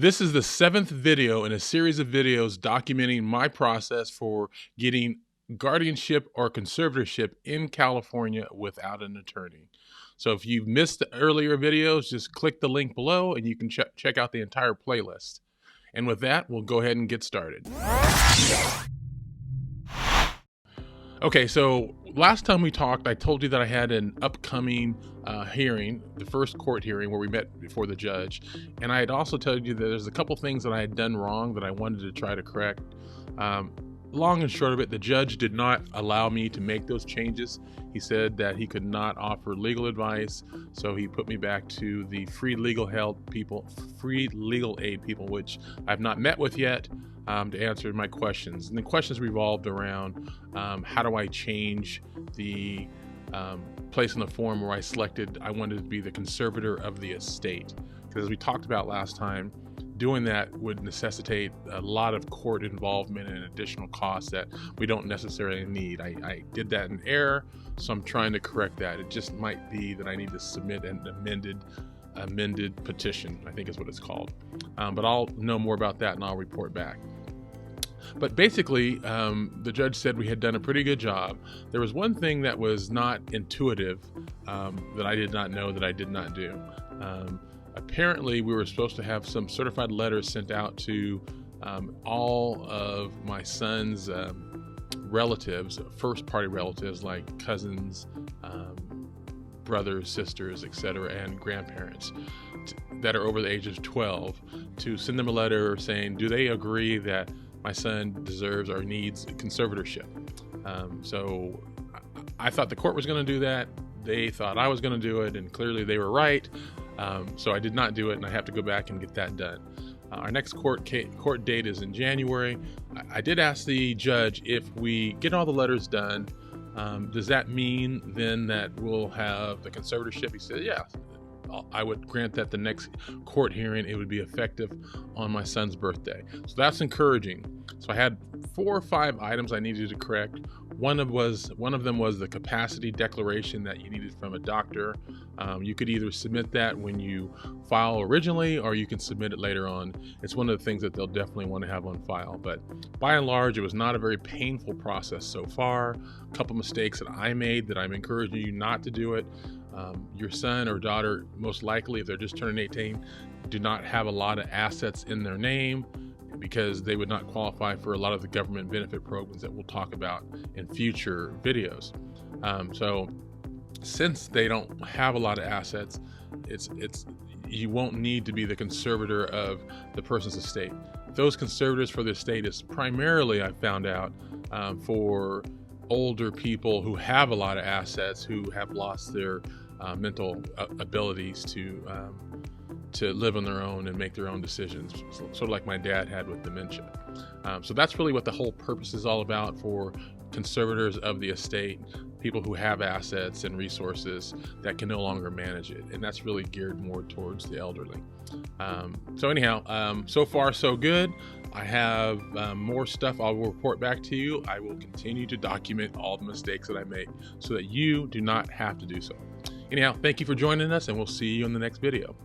This is the 7th video in a series of videos documenting my process for getting guardianship or conservatorship in California without an attorney. So if you've missed the earlier videos, just click the link below and you can check out the entire playlist. And with that, we'll go ahead and get started. Okay, so last time we talked, I told you that I had an upcoming hearing, the first court hearing where we met before the judge. And I had also told you that there's a couple things that I had done wrong that I wanted to try to correct. Long and short of it, the judge did not allow me to make those changes. He said that he could not offer legal advice, so he put me back to the free legal aid people, which I've not met with yet, to answer my questions. And the questions revolved around how do I change the place in the form where I selected I wanted to be the conservator of the estate. Because as we talked about last time, doing that would necessitate a lot of court involvement and additional costs that we don't necessarily need. I did that in error, so I'm trying to correct that. It just might be that I need to submit an amended petition, I think is what it's called. But I'll know more about that and I'll report back. But basically, the judge said we had done a pretty good job. There was one thing that was not intuitive that I did not know that I did not do. Apparently, we were supposed to have some certified letters sent out to all of my son's relatives, first-party relatives like cousins, brothers, sisters, etc., and grandparents that are over the age of 12, to send them a letter saying, do they agree that my son deserves or needs conservatorship? So I thought the court was going to do that. They thought I was going to do it, and clearly they were right. So I did not do it, and I have to go back and get that done. Our next court date is in January. I did ask the judge, if we get all the letters done, does that mean then that we'll have the conservatorship? He said, yeah. I would grant that the next court hearing, it would be effective on my son's birthday. So that's encouraging. So I had 4 or 5 items I needed to correct. One of them was the capacity declaration that you needed from a doctor. You could either submit that when you file originally, or you can submit it later on. It's one of the things that they'll definitely want to have on file. But by and large, it was not a very painful process so far. A couple mistakes that I made that I'm encouraging you not to do it. Your son or daughter, most likely, if they're just turning 18, do not have a lot of assets in their name, because they would not qualify for a lot of the government benefit programs that we'll talk about in future videos. So since they don't have a lot of assets, you won't need to be the conservator of the person's estate. Those conservators for the estate is primarily, I found out, for older people who have a lot of assets, who have lost their mental abilities to live on their own and make their own decisions, sort of like my dad had with dementia. So that's really what the whole purpose is all about for conservators of the estate, people who have assets and resources that can no longer manage it. And that's really geared more towards the elderly. So anyhow, so far so good. I have more stuff I will report back to you. I will continue to document all the mistakes that I make so that you do not have to do so. Anyhow, thank you for joining us, and we'll see you in the next video.